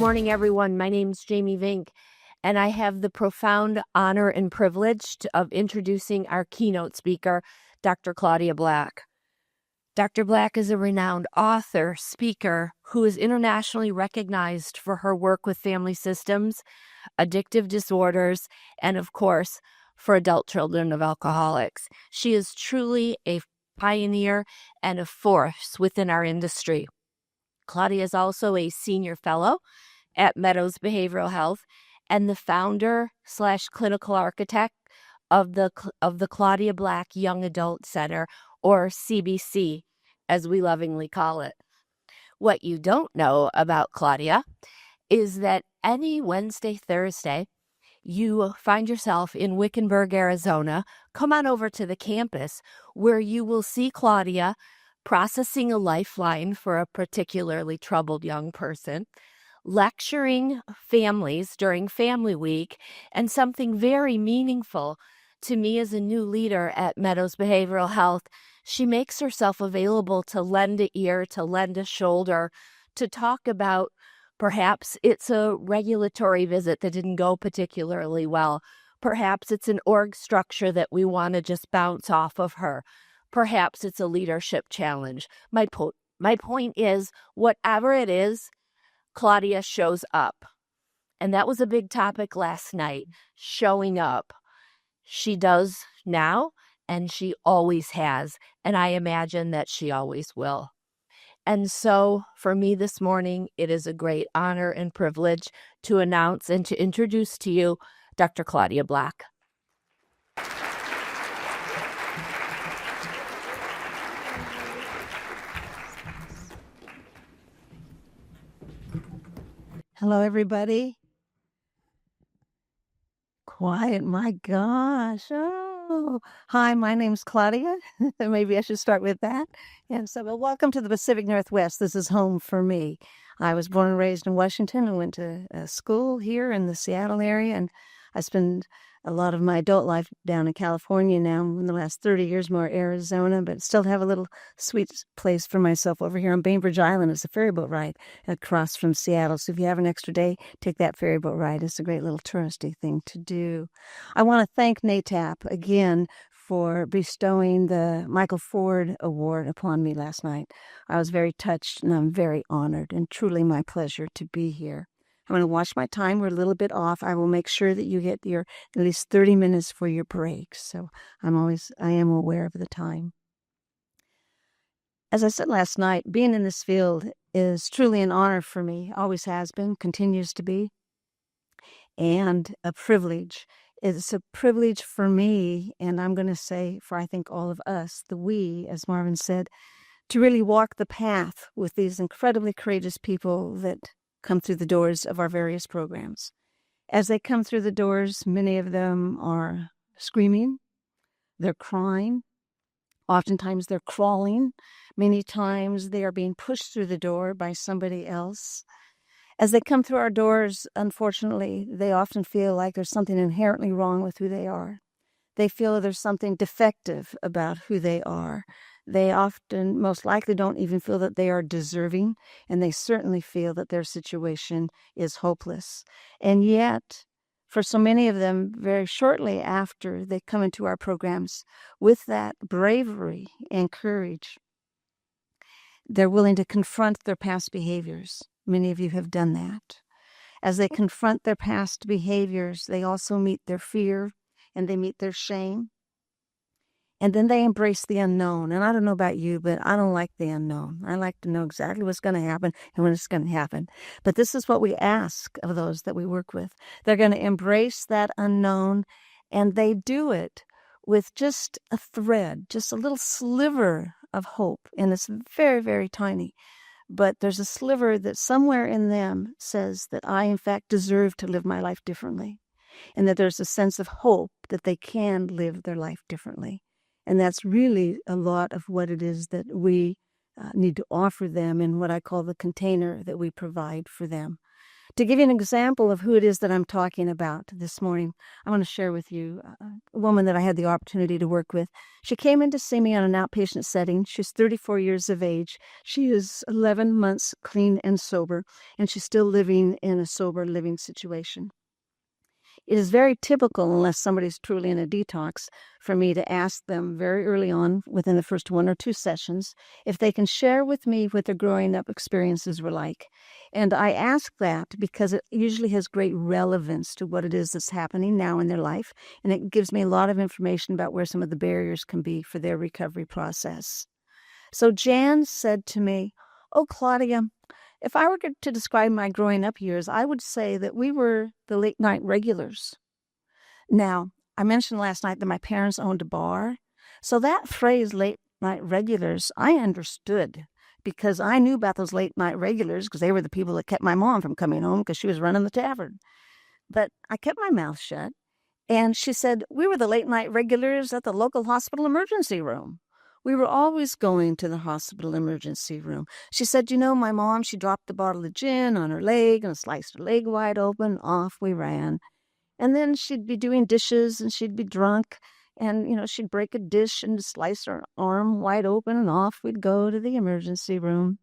morning, everyone. My name's Jamie Vink, and I have the profound honor and privilege of introducing our keynote speaker, Dr. Claudia Black. Dr. Black is a renowned author, speaker, who is internationally recognized for her work with family systems, addictive disorders, and of course, for adult children of alcoholics. She is truly a pioneer and a force within our industry. Claudia is also a senior fellow at Meadows Behavioral Health and the founder/clinical architect of the Claudia Black Young Adult Center, or CBC, as we lovingly call it. What you don't know about Claudia is that any Wednesday, Thursday, you find yourself in Wickenburg, Arizona. Come on over to the campus where you will see Claudia processing a lifeline for a particularly troubled young person, lecturing families during Family Week, and something very meaningful to me as a new leader at Meadows Behavioral Health. She makes herself available to lend an ear, to lend a shoulder, to talk about perhaps it's a regulatory visit that didn't go particularly well. Perhaps it's an org structure that we want to just bounce off of her. Perhaps it's a leadership challenge. My point is, whatever it is, Claudia shows up. And that was a big topic last night, showing up. She does now, and she always has. And I imagine that she always will. And so for me this morning, it is a great honor and privilege to announce and to introduce to you Dr. Claudia Black. Hello, everybody. Quiet, my gosh. Oh, hi, my name's Claudia. Maybe I should start with that. And so, well, welcome to the Pacific Northwest. This is home for me. I was born and raised in Washington and went to school here in the Seattle area. And I spend a lot of my adult life down in California now, in the last 30 years, more Arizona, but still have a little sweet place for myself over here on Bainbridge Island. It's a ferry boat ride across from Seattle. So if you have an extra day, take that ferry boat ride. It's a great little touristy thing to do. I want to thank NAATP again for bestowing the Michael Ford Award upon me last night. I was very touched and I'm very honored, and truly my pleasure to be here. I'm going to watch my time. We're a little bit off. I will make sure that you get your at least 30 minutes for your breaks. So I am aware of the time. As I said last night, being in this field is truly an honor for me. Always has been, continues to be, and a privilege. It's a privilege for me, and I'm going to say for I think all of us, the we, as Marvin said, to really walk the path with these incredibly courageous people that come through the doors of our various programs. As they come through the doors, many of them are screaming, they're crying, oftentimes they're crawling, many times they are being pushed through the door by somebody else. As they come through our doors, unfortunately, they often feel like there's something inherently wrong with who they are. They feel there's something defective about who they are. They often, most likely, don't even feel that they are deserving, and they certainly feel that their situation is hopeless. And yet, for so many of them, very shortly after they come into our programs, with that bravery and courage, they're willing to confront their past behaviors. Many of you have done that. As they confront their past behaviors, they also meet their fear and they meet their shame. And then they embrace the unknown. And I don't know about you, but I don't like the unknown. I like to know exactly what's going to happen and when it's going to happen. But this is what we ask of those that we work with. They're going to embrace that unknown, and they do it with just a thread, just a little sliver of hope. And it's very, very tiny. But there's a sliver that somewhere in them says that I, in fact, deserve to live my life differently. And that there's a sense of hope that they can live their life differently. And that's really a lot of what it is that we need to offer them in what I call the container that we provide for them. To give you an example of who it is that I'm talking about this morning, I want to share with you a woman that I had the opportunity to work with. She came in to see me on an outpatient setting. She's 34 years of age. She is 11 months clean and sober, and she's still living in a sober living situation. It is very typical, unless somebody's truly in a detox, for me to ask them very early on, within the first 1 or 2 sessions, if they can share with me what their growing up experiences were like. And I ask that because it usually has great relevance to what it is that's happening now in their life, and it gives me a lot of information about where some of the barriers can be for their recovery process. So Jan said to me, "Oh, Claudia, if I were to describe my growing up years, I would say that we were the late night regulars." Now, I mentioned last night that my parents owned a bar. So that phrase, late night regulars, I understood because I knew about those late night regulars because they were the people that kept my mom from coming home because she was running the tavern. But I kept my mouth shut. And she said, "We were the late night regulars at the local hospital emergency room. We were always going to the hospital emergency room." She said, "My mom, she dropped a bottle of gin on her leg and sliced her leg wide open. Off we ran. And then she'd be doing dishes and she'd be drunk. And, she'd break a dish and slice her arm wide open and off we'd go to the emergency room.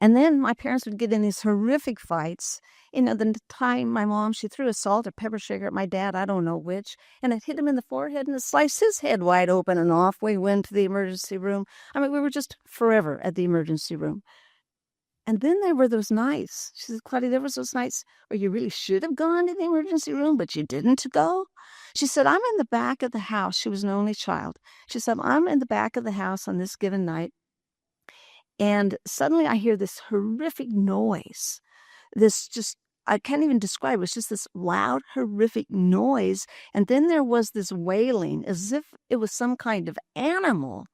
And then my parents would get in these horrific fights. The time my mom, she threw a salt or pepper shaker at my dad, I don't know which, and it hit him in the forehead and it sliced his head wide open and off we went to the emergency room. I mean, we were just forever at the emergency room. And then there were those nights. She said, "Claudia, there was those nights where you really should have gone to the emergency room, but you didn't go." She said, "I'm in the back of the house." She was an only child. She said, "I'm in the back of the house on this given night. And suddenly I hear this horrific noise. I can't even describe it. It's just this loud, horrific noise. And then there was this wailing as if it was some kind of animal.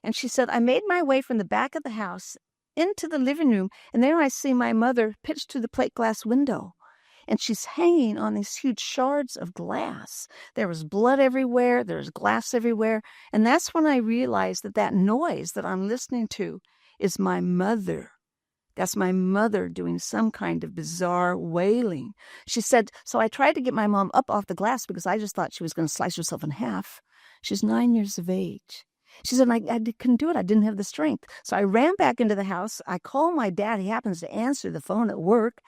And she said, "I made my way from the back of the house into the living room. And there I see my mother pitched through the plate glass window. And she's hanging on these huge shards of glass. There was blood everywhere. There was glass everywhere. And that's when I realized that noise that I'm listening to is my mother. That's my mother doing some kind of bizarre wailing." She said, "So I tried to get my mom up off the glass because I just thought she was going to slice herself in half." She's 9 years of age. She said, I couldn't do it. I didn't have the strength. So I ran back into the house. I called my dad. He happens to answer the phone at work,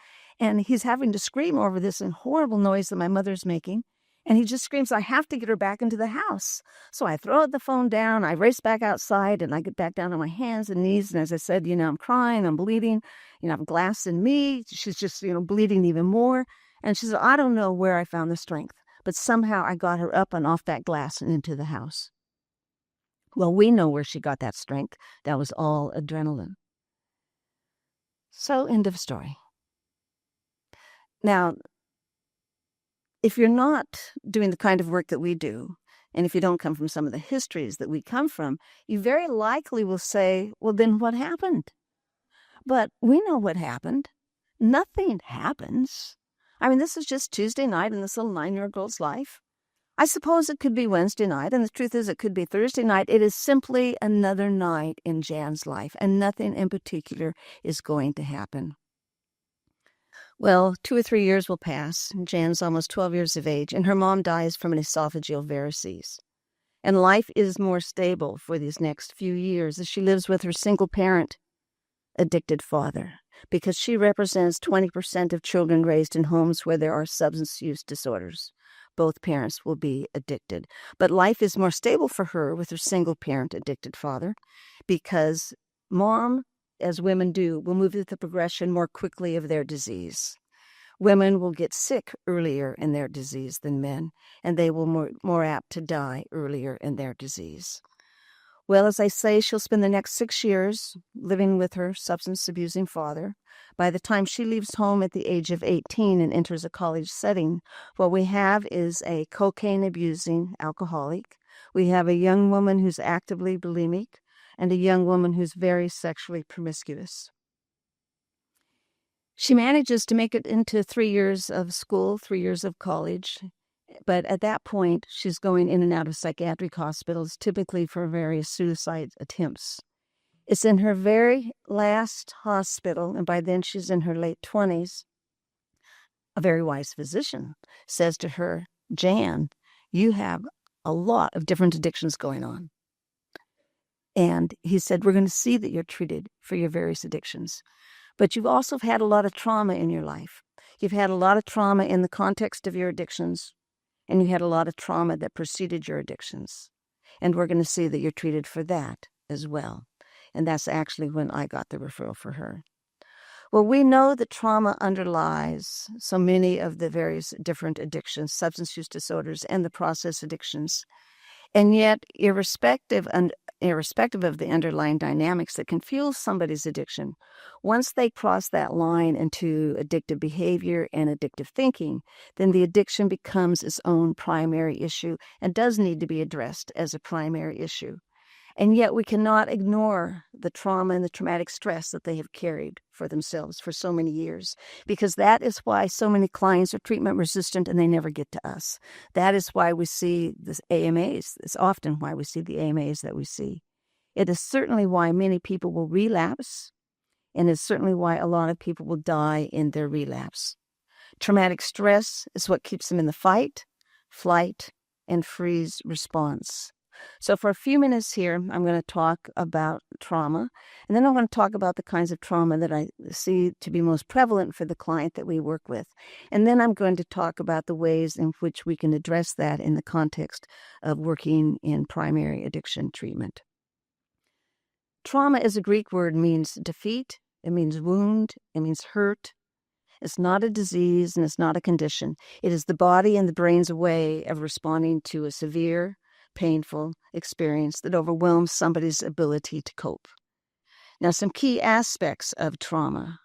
and he's having to scream over this horrible noise that my mother's making. And he just screams, "I have to get her back into the house." So I throw the phone down. I race back outside, and I get back down on my hands and knees. And as I said, I'm crying, I'm bleeding. I have glass in me. She's just, bleeding even more. And she said, "I don't know where I found the strength, but somehow I got her up and off that glass and into the house." Well, we know where she got that strength. That was all adrenaline. So, end of story. Now, if you're not doing the kind of work that we do, and if you don't come from some of the histories that we come from, you very likely will say, "Well, then what happened?" But we know what happened. Nothing happens. I mean, this is just Tuesday night in this little 9-year-old girl's life. I suppose it could be Wednesday night, and the truth is it could be Thursday night. It is simply another night in Jan's life, and nothing in particular is going to happen. Well, 2 or 3 years will pass, and Jan's almost 12 years of age, and her mom dies from an esophageal varices. And life is more stable for these next few years as she lives with her single-parent addicted father, because she represents 20% of children raised in homes where there are substance use disorders. Both parents will be addicted. But life is more stable for her with her single-parent addicted father because mom, as women do, will move through the progression more quickly of their disease. Women will get sick earlier in their disease than men, and they will more apt to die earlier in their disease. Well, as I say, she'll spend the next 6 years living with her substance-abusing father. By the time she leaves home at the age of 18 and enters a college setting, what we have is a cocaine-abusing alcoholic. We have a young woman who's actively bulimic and a young woman who's very sexually promiscuous. She manages to make it into 3 years of school, 3 years of college. But at that point, she's going in and out of psychiatric hospitals, typically for various suicide attempts. It's in her very last hospital, and by then she's in her late 20s, a very wise physician says to her, Jan, you have a lot of different addictions going on. And he said, we're going to see that you're treated for your various addictions. But you've also had a lot of trauma in your life. You've had a lot of trauma in the context of your addictions, and you had a lot of trauma that preceded your addictions. And we're going to see that you're treated for that as well. And that's actually when I got the referral for her. Well, we know that trauma underlies so many of the various different addictions, substance use disorders, and the process addictions. And yet, irrespective of the underlying dynamics that can fuel somebody's addiction, once they cross that line into addictive behavior and addictive thinking, then the addiction becomes its own primary issue and does need to be addressed as a primary issue. And yet we cannot ignore the trauma and the traumatic stress that they have carried for themselves for so many years, because that is why so many clients are treatment resistant and they never get to us. That is why we see the AMAs. It's often why we see the AMAs that we see. It is certainly why many people will relapse, and it's certainly why a lot of people will die in their relapse. Traumatic stress is what keeps them in the fight, flight, and freeze response. So for a few minutes here, I'm going to talk about trauma, and then I'm going to talk about the kinds of trauma that I see to be most prevalent for the client that we work with. And then I'm going to talk about the ways in which we can address that in the context of working in primary addiction treatment. Trauma is a Greek word, means defeat, it means wound, it means hurt. It's not a disease and it's not a condition. It is the body and the brain's way of responding to a severe, painful experience that overwhelms somebody's ability to cope. Now, some key aspects of trauma.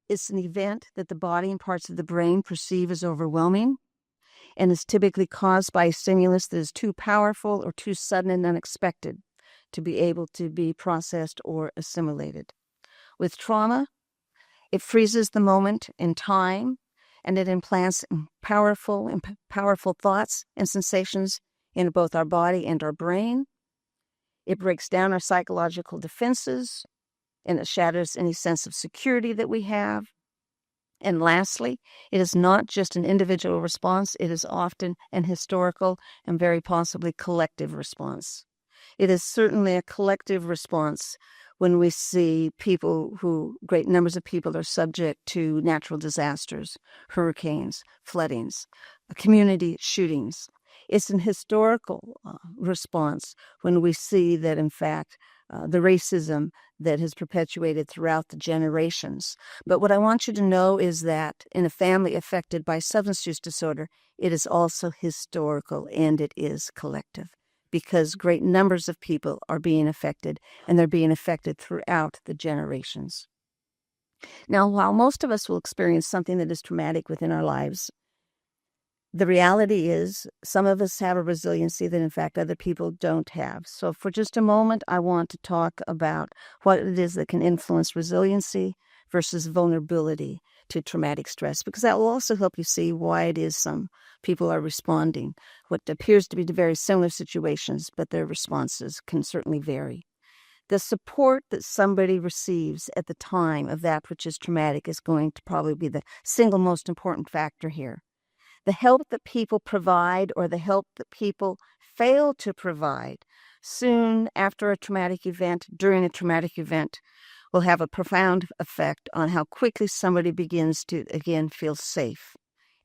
It's an event that the body and parts of the brain perceive as overwhelming and is typically caused by a stimulus that is too powerful or too sudden and unexpected to be able to be processed or assimilated. With trauma, it freezes the moment in time, and it implants powerful thoughts and sensations in both our body and our brain. It breaks down our psychological defenses, and it shatters any sense of security that we have. And lastly, it is not just an individual response, it is often an historical and very possibly collective response. It is certainly a collective response when we see great numbers of people are subject to natural disasters, hurricanes, floodings, community shootings. It's an historical response when we see that, in fact, the racism that has perpetuated throughout the generations. But what I want you to know is that in a family affected by substance use disorder, it is also historical and it is collective, because great numbers of people are being affected, and they're being affected throughout the generations. Now, while most of us will experience something that is traumatic within our lives, the reality is some of us have a resiliency that, in fact, other people don't have. So for just a moment, I want to talk about what it is that can influence resiliency versus vulnerability to traumatic stress, because that will also help you see why it is some people are responding. What appears to be very similar situations, but their responses can certainly vary. The support that somebody receives at the time of that which is traumatic is going to probably be the single most important factor here. The help that people provide or the help that people fail to provide soon after a traumatic event, during a traumatic event, will have a profound effect on how quickly somebody begins to, again, feel safe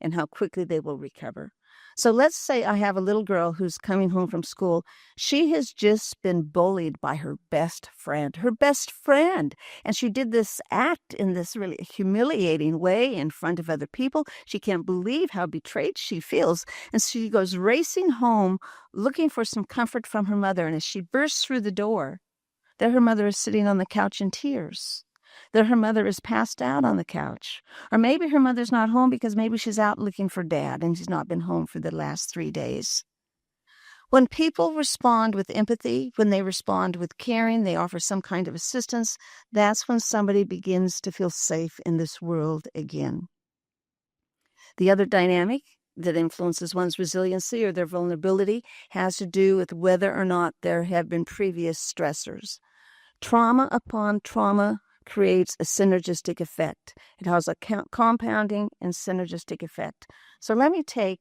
and how quickly they will recover. So let's say I have a little girl who's coming home from school. She has just been bullied by her best friend, and she did this act in this really humiliating way in front of other people. She can't believe how betrayed she feels, and she goes racing home looking for some comfort from her mother, and as she bursts through the door, there her mother is sitting on the couch in tears. There her mother is passed out on the couch. Or maybe her mother's not home because maybe she's out looking for dad and she's not been home for the last 3 days. When people respond with empathy, when they respond with caring, they offer some kind of assistance, that's when somebody begins to feel safe in this world again. The other dynamic that influences one's resiliency or their vulnerability has to do with whether or not there have been previous stressors. Trauma upon trauma creates a synergistic effect. It has a compounding and synergistic effect. So let me take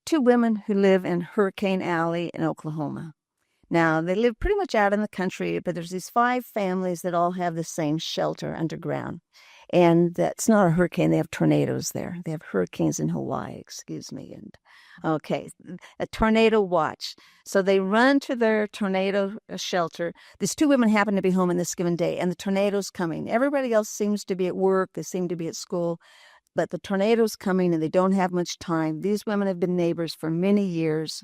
two women who live in Hurricane Alley in Oklahoma. Now, they live pretty much out in the country, but there's these 5 families that all have the same shelter underground. And that's not a hurricane. They have tornadoes there. They have hurricanes in Hawaii, excuse me. And okay, a tornado watch. So they run to their tornado shelter. These 2 women happen to be home on this given day, and the tornado's coming. Everybody else seems to be at work. They seem to be at school. But the tornado's coming, and they don't have much time. These women have been neighbors for many years.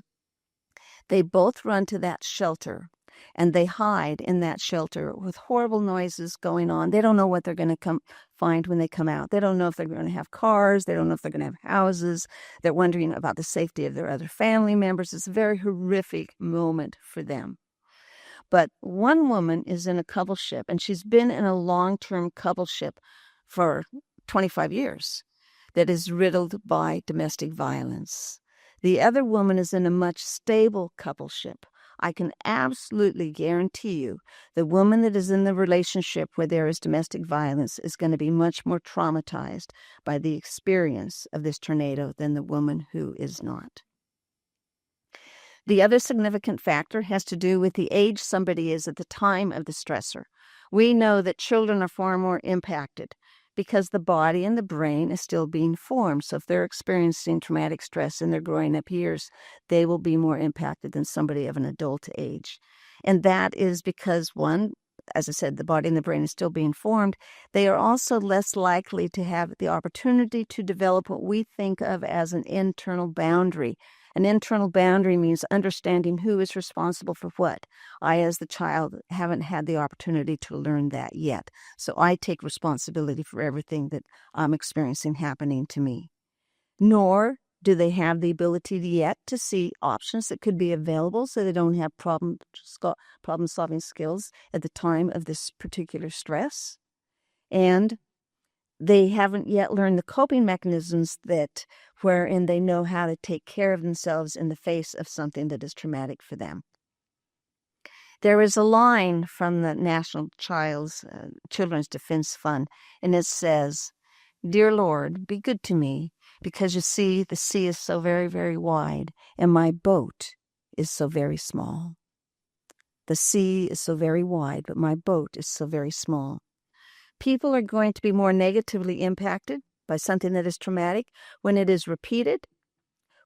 They both run to that shelter, and they hide in that shelter with horrible noises going on. They don't know what they're going to find when they come out. They don't know if they're going to have cars. They don't know if they're going to have houses. They're wondering about the safety of their other family members. It's a very horrific moment for them. But one woman is in a coupleship, and she's been in a long-term coupleship for 25 years that is riddled by domestic violence. The other woman is in a much stable coupleship. I can absolutely guarantee you the woman that is in the relationship where there is domestic violence is going to be much more traumatized by the experience of this tornado than the woman who is not. The other significant factor has to do with the age somebody is at the time of the stressor. We know that children are far more impacted because the body and the brain is still being formed. So if they're experiencing traumatic stress in their growing up years, they will be more impacted than somebody of an adult age. And that is because, one, as I said, the body and the brain is still being formed. They are also less likely to have the opportunity to develop what we think of as an internal boundary. An internal boundary means understanding who is responsible for what. I, as the child, haven't had the opportunity to learn that yet. So I take responsibility for everything that I'm experiencing happening to me. Nor do they have the ability yet to see options that could be available so they don't have problem-solving skills at the time of this particular stress. And they haven't yet learned the coping mechanisms wherein they know how to take care of themselves in the face of something that is traumatic for them. There is a line from the National Children's Defense Fund, and it says, "Dear Lord, be good to me, because you see, the sea is so very, very wide, and my boat is so very small." The sea is so very wide, but my boat is so very small. People are going to be more negatively impacted by something that is traumatic when it is repeated,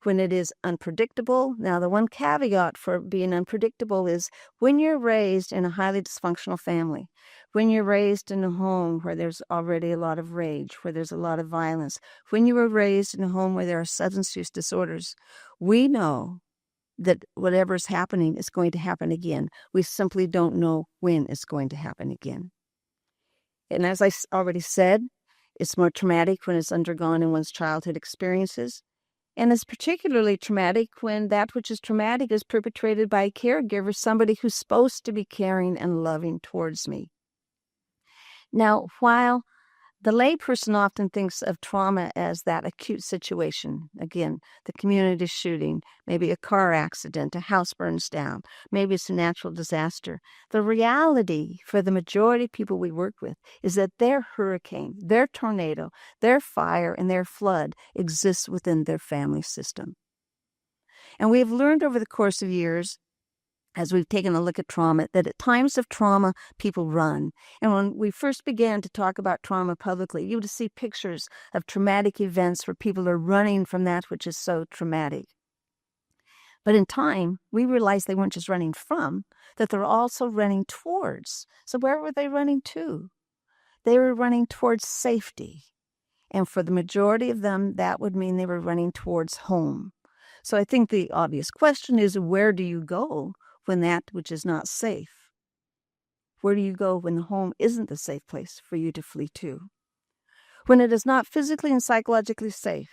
when it is unpredictable. Now, the one caveat for being unpredictable is when you're raised in a highly dysfunctional family, when you're raised in a home where there's already a lot of rage, where there's a lot of violence, when you were raised in a home where there are substance use disorders, we know that whatever is happening is going to happen again. We simply don't know when it's going to happen again. And as I already said, it's more traumatic when it's undergone in one's childhood experiences. And it's particularly traumatic when that which is traumatic is perpetrated by a caregiver, somebody who's supposed to be caring and loving towards me. Now, while the layperson often thinks of trauma as that acute situation, again, the community shooting, maybe a car accident, a house burns down, maybe it's a natural disaster. The reality for the majority of people we work with is that their hurricane, their tornado, their fire, and their flood exists within their family system. And we have learned over the course of years, as we've taken a look at trauma, that at times of trauma, people run. And when we first began to talk about trauma publicly, you would see pictures of traumatic events where people are running from that which is so traumatic. But in time, we realized they weren't just running from, that they're also running towards. So where were they running to? They were running towards safety. And for the majority of them, that would mean they were running towards home. So I think the obvious question is, where do you go when that which is not safe? Where do you go when the home isn't the safe place for you to flee to? When it is not physically and psychologically safe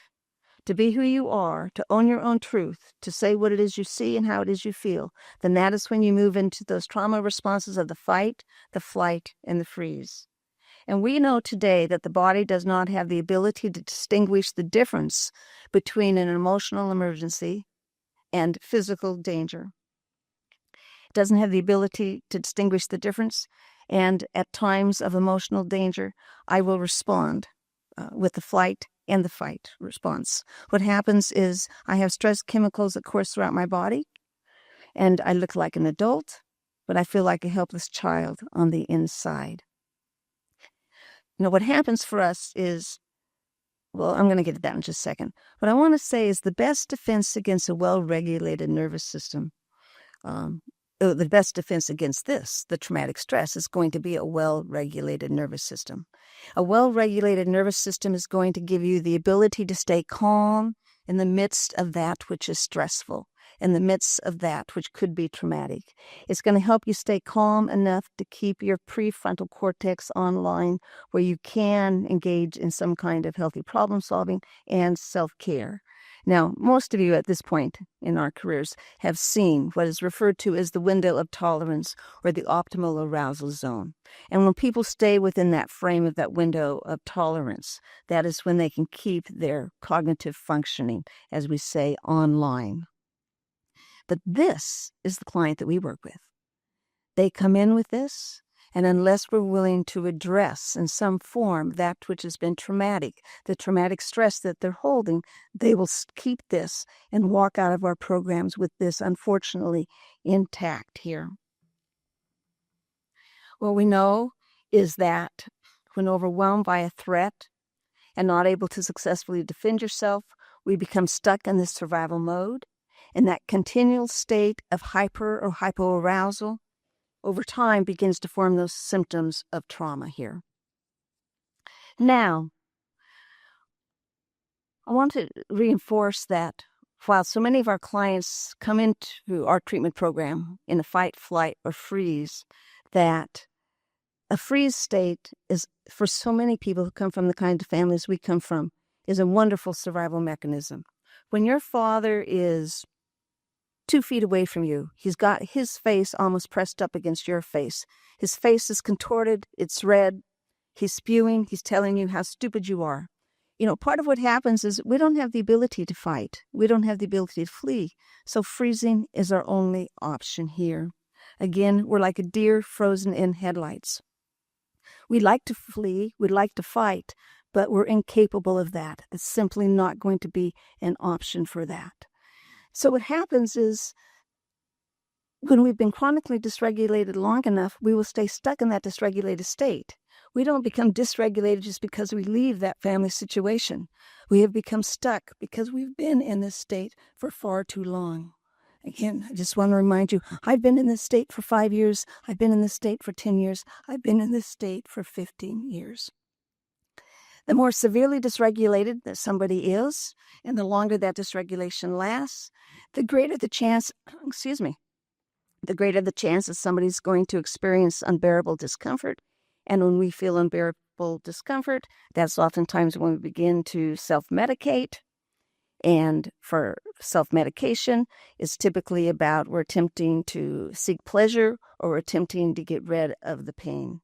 to be who you are, to own your own truth, to say what it is you see and how it is you feel, then that is when you move into those trauma responses of the fight, the flight, and the freeze. And we know today that the body does not have the ability to distinguish the difference between an emotional emergency and physical danger. It doesn't have the ability to distinguish the difference. And at times of emotional danger, I will respond with the flight and the fight response. What happens is I have stress chemicals that course throughout my body, and I look like an adult, but I feel like a helpless child on the inside. What happens for us is, well, I'm going to get to that in just a second. What I want to say is the best defense against a well-regulated nervous system, the best defense against the traumatic stress, is going to be a well-regulated nervous system. A well-regulated nervous system is going to give you the ability to stay calm in the midst of that which is stressful, in the midst of that which could be traumatic. It's going to help you stay calm enough to keep your prefrontal cortex online, where you can engage in some kind of healthy problem solving and self-care. Now, most of you at this point in our careers have seen what is referred to as the window of tolerance, or the optimal arousal zone. And when people stay within that frame of that window of tolerance, that is when they can keep their cognitive functioning, as we say, online. But this is the client that we work with. They come in with this, and unless we're willing to address in some form that which has been traumatic, the traumatic stress that they're holding, they will keep this and walk out of our programs with this, unfortunately, intact here. What we know is that when overwhelmed by a threat and not able to successfully defend yourself, we become stuck in this survival mode, and that continual state of hyper or hypoarousal over time begins to form those symptoms of trauma here. Now, I want to reinforce that while so many of our clients come into our treatment program in a fight, flight, or freeze, that a freeze state is, for so many people who come from the kind of families we come from, is a wonderful survival mechanism. When your father is 2 feet away from you, he's got his face almost pressed up against your face. His face is contorted, it's red, he's spewing, he's telling you how stupid you are. Part of what happens is we don't have the ability to fight. We don't have the ability to flee. So freezing is our only option here. Again, we're like a deer frozen in headlights. We'd like to flee, we'd like to fight, but we're incapable of that. It's simply not going to be an option for that. So what happens is, when we've been chronically dysregulated long enough, we will stay stuck in that dysregulated state. We don't become dysregulated just because we leave that family situation. We have become stuck because we've been in this state for far too long. Again, I just want to remind you, I've been in this state for 5 years. I've been in this state for 10 years. I've been in this state for 15 years. The more severely dysregulated that somebody is, and the longer that dysregulation lasts, the greater the chance, the greater the chance that somebody's going to experience unbearable discomfort. And when we feel unbearable discomfort, that's oftentimes when we begin to self-medicate. And for self-medication, it's typically about we're attempting to seek pleasure or we're attempting to get rid of the pain.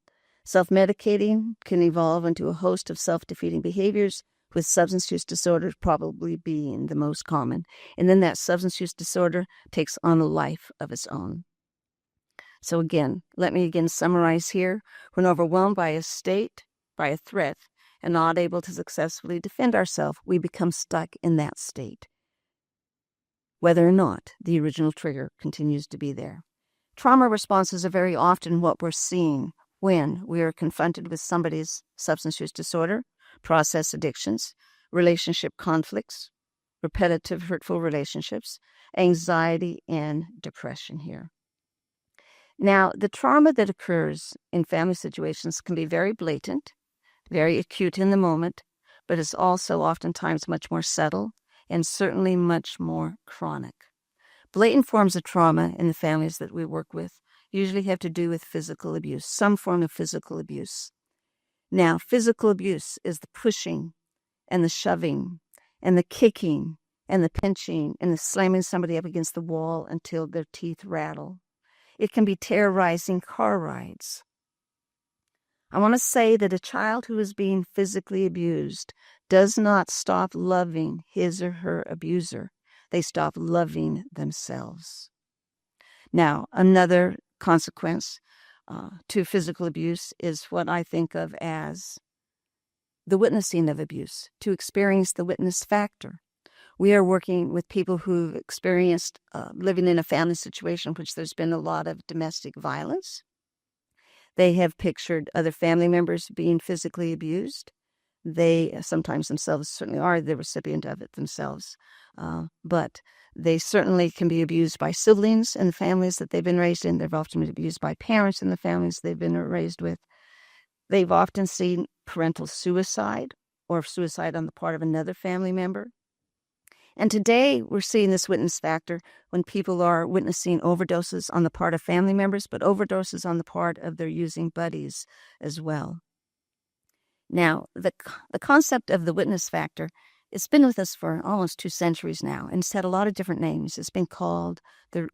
Self-medicating can evolve into a host of self-defeating behaviors, with substance use disorder probably being the most common. And then that substance use disorder takes on a life of its own. So again, let me summarize here. When overwhelmed by a state, by a threat, and not able to successfully defend ourselves, we become stuck in that state, whether or not the original trigger continues to be there. Trauma responses are very often what we're seeing when we are confronted with somebody's substance use disorder, process addictions, relationship conflicts, repetitive hurtful relationships, anxiety, and depression here. Now, the trauma that occurs in family situations can be very blatant, very acute in the moment, but it's also oftentimes much more subtle and certainly much more chronic. Blatant forms of trauma in the families that we work with usually have to do with physical abuse, some form of physical abuse. Now, physical abuse is the pushing and the shoving and the kicking and the pinching and the slamming somebody up against the wall until their teeth rattle. It can be terrorizing car rides. I want to say that a child who is being physically abused does not stop loving his or her abuser. They stop loving themselves. Now, another consequence, to physical abuse is what I think of as the witnessing of abuse, to experience the witness factor. We are working with people who've experienced living in a family situation in which there's been a lot of domestic violence. They have pictured other family members being physically abused. They sometimes themselves certainly are the recipient of it themselves, but they certainly can be abused by siblings in the families that they've been raised in. They've often been abused by parents in the families they've been raised with. They've often seen parental suicide or suicide on the part of another family member. And today we're seeing this witness factor when people are witnessing overdoses on the part of family members, but overdoses on the part of their using buddies as well. Now, the concept of the witness factor, it's been with us for almost 2 centuries now, and it's had a lot of different names. It's been called the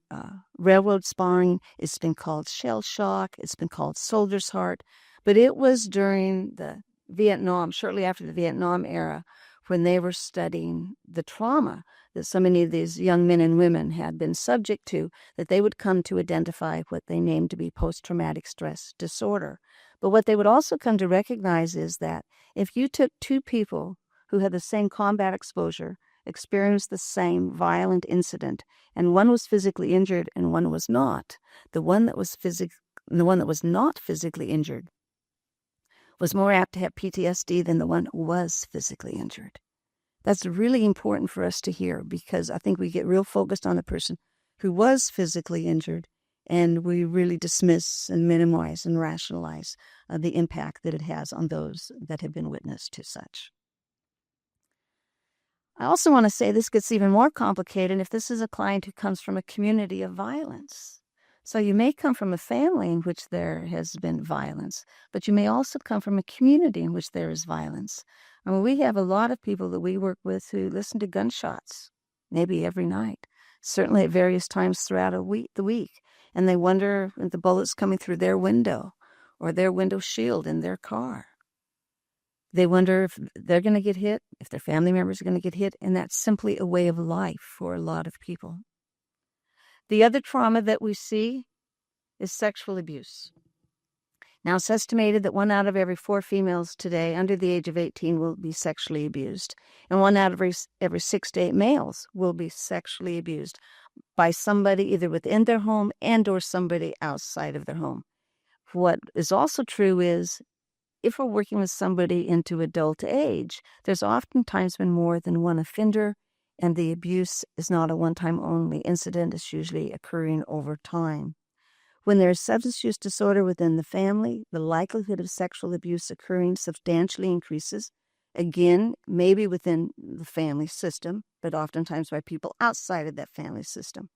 railroad spine. It's been called shell shock. It's been called soldier's heart. But it was during the Vietnam, shortly after the Vietnam era, when they were studying the trauma that so many of these young men and women had been subject to, that they would come to identify what they named to be post-traumatic stress disorder. But what they would also come to recognize is that if you took 2 people who had the same combat exposure, experienced the same violent incident, and one was physically injured and one was not, the one that was not physically injured was more apt to have PTSD than the one who was physically injured. That's really important for us to hear, because I think we get real focused on the person who was physically injured, and we really dismiss and minimize and rationalize the impact that it has on those that have been witness to such. I also want to say this gets even more complicated if this is a client who comes from a community of violence. So you may come from a family in which there has been violence, but you may also come from a community in which there is violence. I mean, we have a lot of people that we work with who listen to gunshots, maybe every night, certainly at various times throughout the week, and they wonder if the bullets coming through their window or their window shield in their car. They wonder if they're going to get hit, if their family members are going to get hit, and that's simply a way of life for a lot of people. The other trauma that we see is sexual abuse. Now, it's estimated that 1 out of every 4 females today under the age of 18 will be sexually abused, and 1 out of every 6 to 8 males will be sexually abused by somebody either within their home and or somebody outside of their home. What is also true is if we're working with somebody into adult age, there's oftentimes been more than one offender, and the abuse is not a one-time only incident. It's usually occurring over time. When there's substance use disorder within the family, the likelihood of sexual abuse occurring substantially increases. Again, maybe within the family system, but oftentimes by people outside of that family system.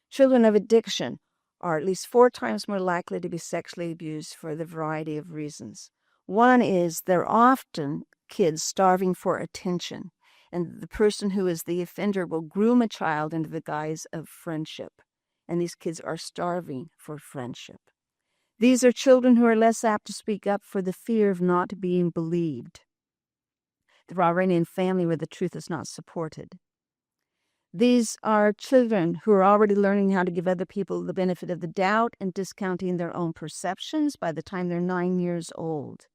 Children of addiction are at least 4 times more likely to be sexually abused for the variety of reasons. One is they're often kids starving for attention, and the person who is the offender will groom a child into the guise of friendship, and these kids are starving for friendship. These are children who are less apt to speak up for the fear of not being believed. They're already in a family where the truth is not supported. These are children who are already learning how to give other people the benefit of the doubt and discounting their own perceptions by the time they're 9 years old.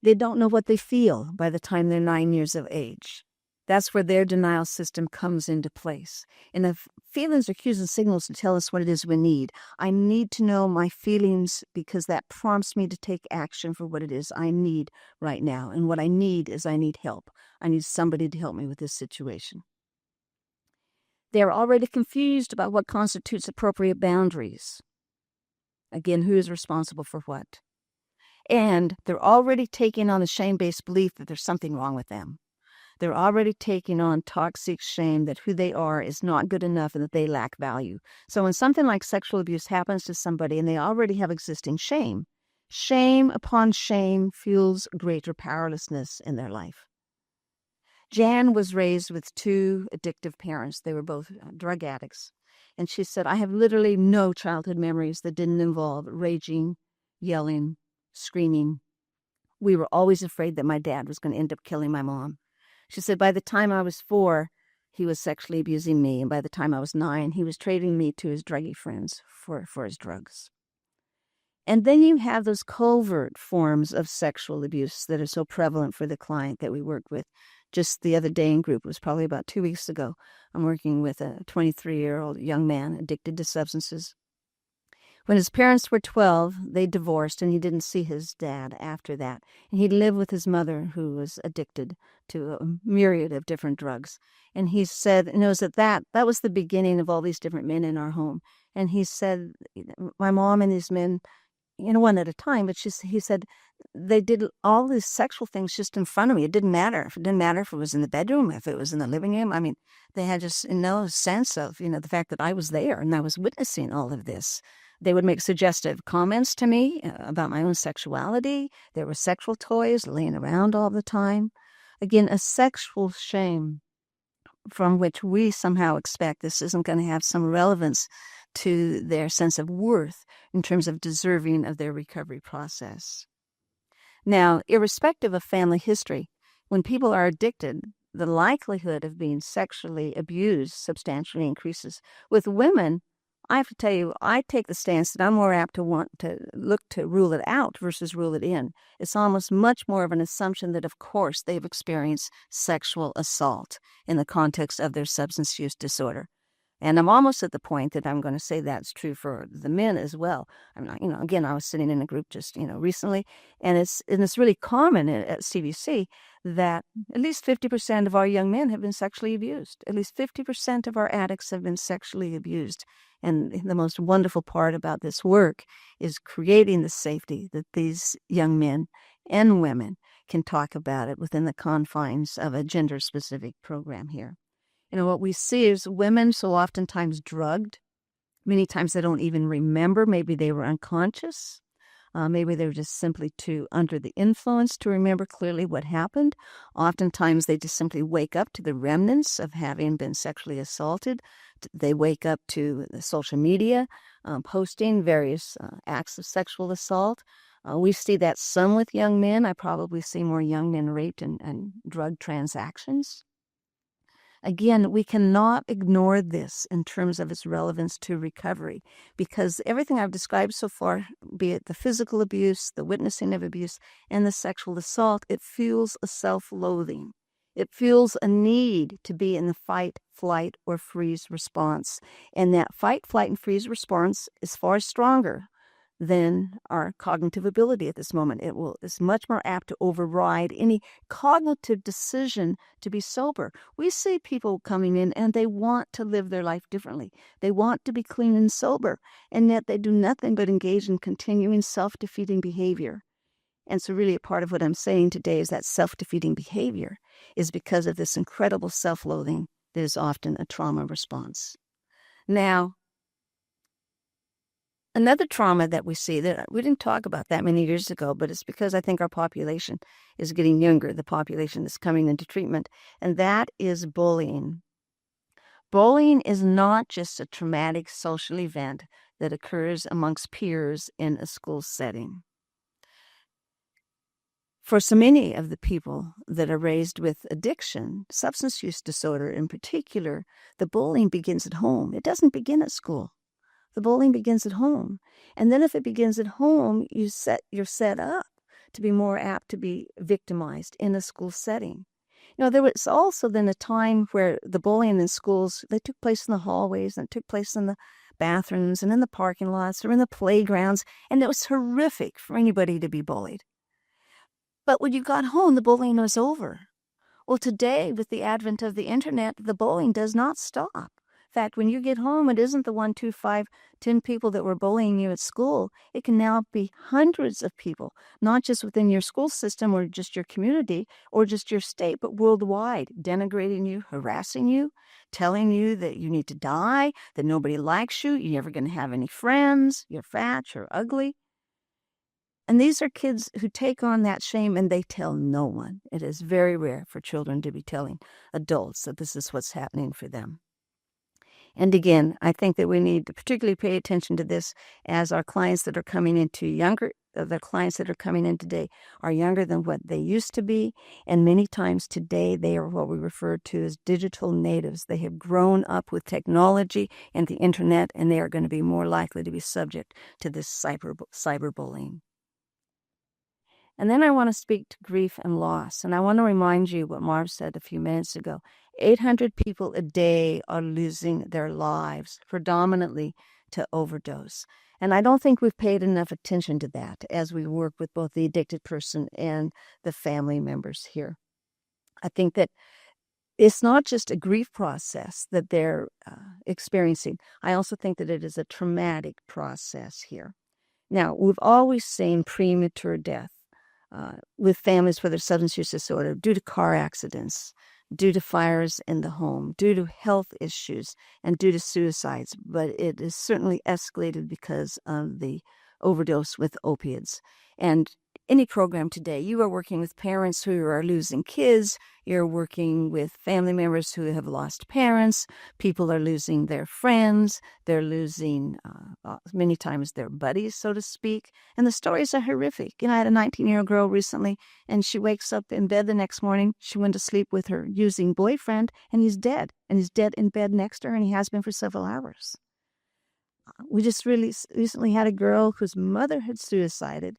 They don't know what they feel by the time they're 9 years of age. That's where their denial system comes into place. And if feelings are cues and signals to tell us what it is we need, I need to know my feelings because that prompts me to take action for what it is I need right now. And what I need is I need help. I need somebody to help me with this situation. They're already confused about what constitutes appropriate boundaries. Again, who is responsible for what? And they're already taking on a shame-based belief that there's something wrong with them. They're already taking on toxic shame that who they are is not good enough and that they lack value. So when something like sexual abuse happens to somebody and they already have existing shame, shame upon shame fuels greater powerlessness in their life. Jan was raised with 2 addictive parents. They were both drug addicts. And she said, I have literally no childhood memories that didn't involve raging, yelling, screaming. We were always afraid that my dad was going to end up killing my mom. She said, by the time I was 4, he was sexually abusing me. And by the time I was 9, he was trading me to his druggie friends for his drugs. And then you have those covert forms of sexual abuse that are so prevalent for the client that we worked with. Just the other day in group, it was probably about 2 weeks ago, I'm working with a 23-year-old young man addicted to substances. When his parents were 12, they divorced, and he didn't see his dad after that. And he lived with his mother, who was addicted to a myriad of different drugs. And he said, that was the beginning of all these different men in our home. And he said, my mom and these men, one at a time, but he said they did all these sexual things just in front of me. It didn't matter. It didn't matter if it was in the bedroom, if it was in the living room. I mean, they had just no sense of, the fact that I was there and I was witnessing all of this. They would make suggestive comments to me about my own sexuality. There were sexual toys laying around all the time. Again, a sexual shame from which we somehow expect this isn't going to have some relevance to their sense of worth in terms of deserving of their recovery process. Now, irrespective of family history, when people are addicted, the likelihood of being sexually abused substantially increases. With women, I have to tell you, I take the stance that I'm more apt to want to look to rule it out versus rule it in. It's almost much more of an assumption that, of course, they've experienced sexual assault in the context of their substance use disorder. And I'm almost at the point that I'm going to say that's true for the men as well. I'm not, again, I was sitting in a group just, recently, and it's really common at CBC that at least 50% of our young men have been sexually abused. At least 50% of our addicts have been sexually abused. And the most wonderful part about this work is creating the safety that these young men and women can talk about it within the confines of a gender-specific program here. What we see is women so oftentimes drugged. Many times they don't even remember. Maybe they were unconscious. Maybe they were just simply too under the influence to remember clearly what happened. Oftentimes they just simply wake up to the remnants of having been sexually assaulted. They wake up to the social media posting various acts of sexual assault. We see that some with young men. I probably see more young men raped and drug transactions. Again, we cannot ignore this in terms of its relevance to recovery, because everything I've described so far, be it the physical abuse, the witnessing of abuse, and the sexual assault, it fuels a self-loathing. It fuels a need to be in the fight, flight, or freeze response. And that fight, flight, and freeze response is far stronger than our cognitive ability at this moment. It's much more apt to override any cognitive decision to be sober. We see people coming in and they want to live their life differently. They want to be clean and sober, and yet they do nothing but engage in continuing self-defeating behavior. And so really a part of what I'm saying today is that self-defeating behavior is because of this incredible self-loathing that is often a trauma response. Now, another trauma that we see that we didn't talk about that many years ago, but it's because I think our population is getting younger, the population that's coming into treatment, and that is bullying. Bullying is not just a traumatic social event that occurs amongst peers in a school setting. For so many of the people that are raised with addiction, substance use disorder in particular, the bullying begins at home. It doesn't begin at school. The bullying begins at home. And then if it begins at home, you're set up to be more apt to be victimized in a school setting. There was also then a time where the bullying in schools, they took place in the hallways, and it took place in the bathrooms and in the parking lots or in the playgrounds, and it was horrific for anybody to be bullied. But when you got home, the bullying was over. Well, today, with the advent of the internet, the bullying does not stop. In fact, when you get home, it isn't the 1, 2, 5, 10 people that were bullying you at school. It can now be hundreds of people, not just within your school system or just your community or just your state, but worldwide, denigrating you, harassing you, telling you that you need to die, that nobody likes you, you're never going to have any friends, you're fat, you're ugly. And these are kids who take on that shame and they tell no one. It is very rare for children to be telling adults that this is what's happening for them. And again, I think that we need to particularly pay attention to this as our clients that are coming into the clients that are coming in today are younger than what they used to be. And many times today, they are what we refer to as digital natives. They have grown up with technology and the internet, and they are going to be more likely to be subject to this cyberbullying. And then I want to speak to grief and loss. And I want to remind you what Marv said a few minutes ago. 800 people a day are losing their lives, predominantly to overdose. And I don't think we've paid enough attention to that as we work with both the addicted person and the family members here. I think that it's not just a grief process that they're experiencing. I also think that it is a traumatic process here. Now, we've always seen premature death with families with a substance use disorder due to car accidents, due to fires in the home, due to health issues, and due to suicides. But it is certainly escalated because of the overdose with opiates. And any program today, you are working with parents who are losing kids, you're working with family members who have lost parents, people are losing their friends, they're losing many times their buddies, so to speak, and the stories are horrific. I had a 19-year-old girl recently, and she wakes up in bed the next morning, she went to sleep with her using boyfriend, and he's dead in bed next to her, and he has been for several hours. We just really recently had a girl whose mother had suicided.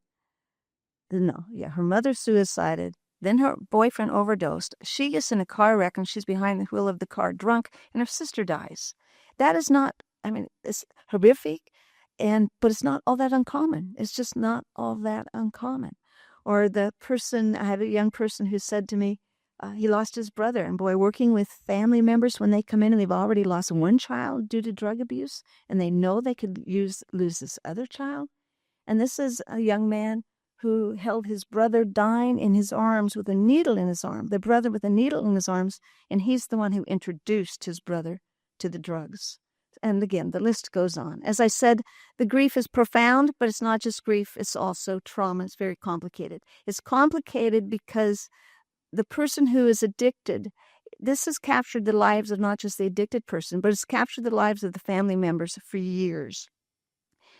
Her mother suicided. Then her boyfriend overdosed. She gets in a car wreck and she's behind the wheel of the car drunk, and her sister dies. That is not, it's horrific, but it's not all that uncommon. It's just not all that uncommon. Or I had a young person who said to me, he lost his brother. And boy, working with family members when they come in and they've already lost one child due to drug abuse, and they know they could lose this other child. And this is a young man who held his brother dying in his arms with a needle in his arm, the brother with a needle in his arms, and he's the one who introduced his brother to the drugs. And again, the list goes on. As I said, the grief is profound, but it's not just grief, it's also trauma. It's very complicated. It's complicated because the person who is addicted, this has captured the lives of not just the addicted person, but it's captured the lives of the family members for years.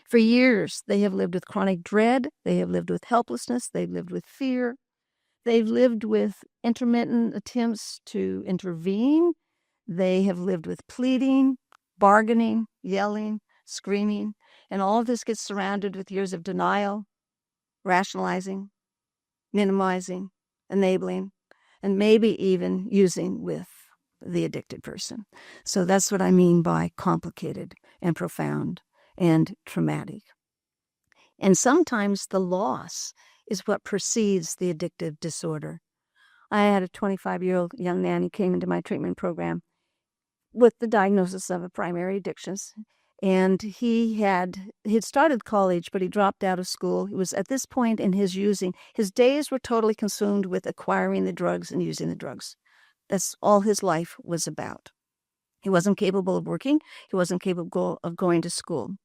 For years, they have lived with chronic dread, they have lived with helplessness, they've lived with fear, they've lived with intermittent attempts to intervene, they have lived with pleading, bargaining, yelling, screaming, and all of this gets surrounded with years of denial, rationalizing, minimizing, enabling, and maybe even using with the addicted person. So that's what I mean by complicated and profound and traumatic. And sometimes the loss is what precedes the addictive disorder. I had a 25-year-old young man who came into my treatment program with the diagnosis of a primary addictions. And he had started college, but he dropped out of school. He was at this point in his days were totally consumed with acquiring the drugs and using the drugs. That's all his life was about. He wasn't capable of working. He wasn't capable of going to school.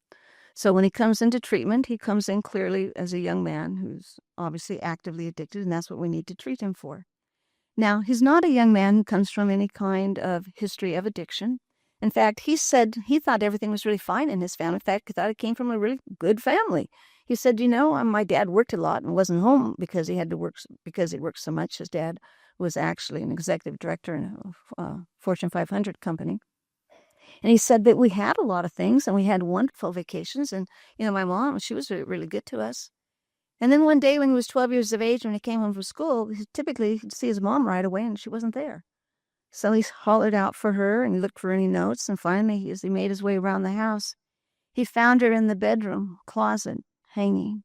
So when he comes into treatment, he comes in clearly as a young man who's obviously actively addicted, and that's what we need to treat him for. Now, he's not a young man who comes from any kind of history of addiction. In fact, he said he thought everything was really fine in his family. In fact, he thought he came from a really good family. He said, my dad worked a lot and wasn't home because he had to work because he worked so much. His dad was actually an executive director in a Fortune 500 company. And he said that we had a lot of things and we had wonderful vacations. And, my mom, she was really good to us. And then one day when he was 12 years of age, when he came home from school, typically he'd see his mom right away and she wasn't there. So he hollered out for her and looked for any notes. And finally, as he made his way around the house, he found her in the bedroom closet hanging.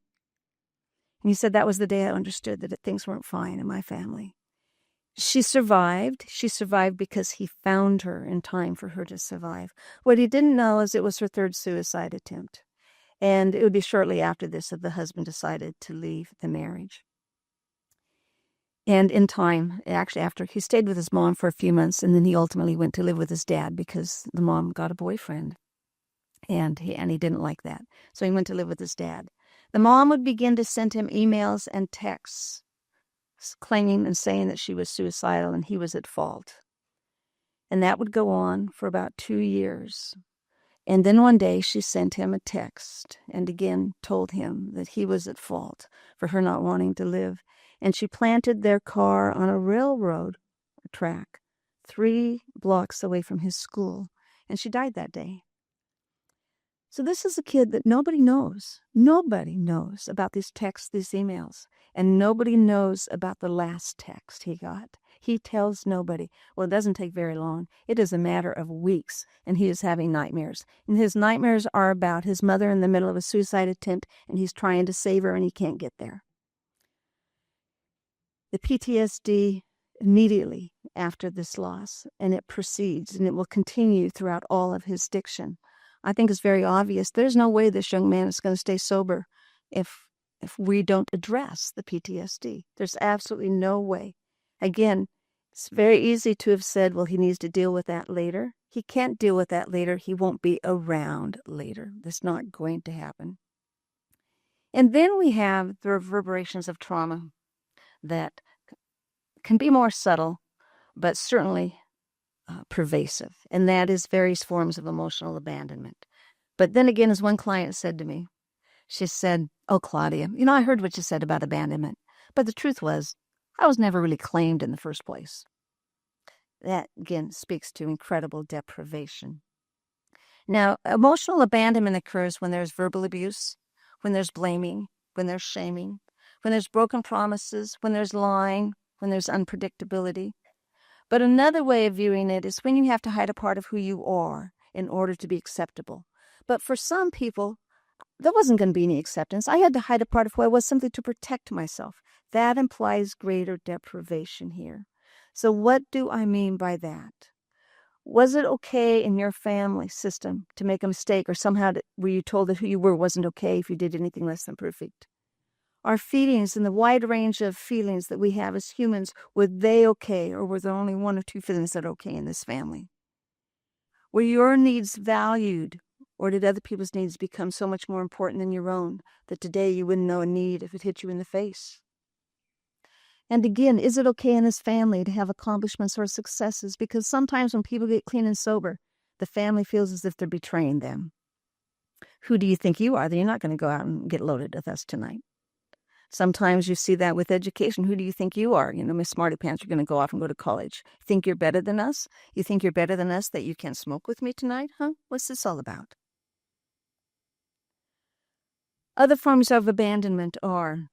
And he said that was the day I understood that things weren't fine in my family. She survived. She survived because he found her in time for her to survive. What he didn't know is it was her third suicide attempt. And it would be shortly after this that the husband decided to leave the marriage. And in time, actually after, he stayed with his mom for a few months, and then he ultimately went to live with his dad because the mom got a boyfriend. And he didn't like that. So he went to live with his dad. The mom would begin to send him emails and texts claiming and saying that she was suicidal and he was at fault. And that would go on for about 2 years. And then one day she sent him a text and again told him that he was at fault for her not wanting to live. And she planted their car on a railroad track 3 blocks away from his school. And she died that day. So this is a kid that nobody knows. Nobody knows about these texts, these emails. And nobody knows about the last text he got. He tells nobody. Well, it doesn't take very long. It is a matter of weeks, and he is having nightmares. And his nightmares are about his mother in the middle of a suicide attempt, and he's trying to save her, and he can't get there. The PTSD immediately after this loss, and it proceeds, and it will continue throughout all of his diction. I think it's very obvious. There's no way this young man is going to stay sober if we don't address the PTSD. There's absolutely no way. Again, it's very easy to have said, well, he needs to deal with that later. He can't deal with that later. He won't be around later. That's not going to happen. And then we have the reverberations of trauma that can be more subtle, but certainly pervasive. And that is various forms of emotional abandonment. But then again, as one client said to me, she said, oh, Claudia, I heard what you said about abandonment. But the truth was, I was never really claimed in the first place. That, again, speaks to incredible deprivation. Now, emotional abandonment occurs when there's verbal abuse, when there's blaming, when there's shaming, when there's broken promises, when there's lying, when there's unpredictability. But another way of viewing it is when you have to hide a part of who you are in order to be acceptable. But for some people, there wasn't going to be any acceptance. I had to hide a part of who I was simply to protect myself. That implies greater deprivation here. So what do I mean by that? Was it okay in your family system to make a mistake, or somehow were you told that who you were wasn't okay if you did anything less than perfect? Our feelings and the wide range of feelings that we have as humans, were they okay, or were there only 1 or 2 feelings that are okay in this family? Were your needs valued, or did other people's needs become so much more important than your own that today you wouldn't know a need if it hit you in the face? And again, is it okay in this family to have accomplishments or successes? Because sometimes when people get clean and sober, the family feels as if they're betraying them. Who do you think you are that you're not going to go out and get loaded with us tonight? Sometimes you see that with education. Who do you think you are? Miss Smarty Pants, you're going to go off and go to college. Think you're better than us? You think you're better than us that you can't smoke with me tonight? Huh? What's this all about? Other forms of abandonment are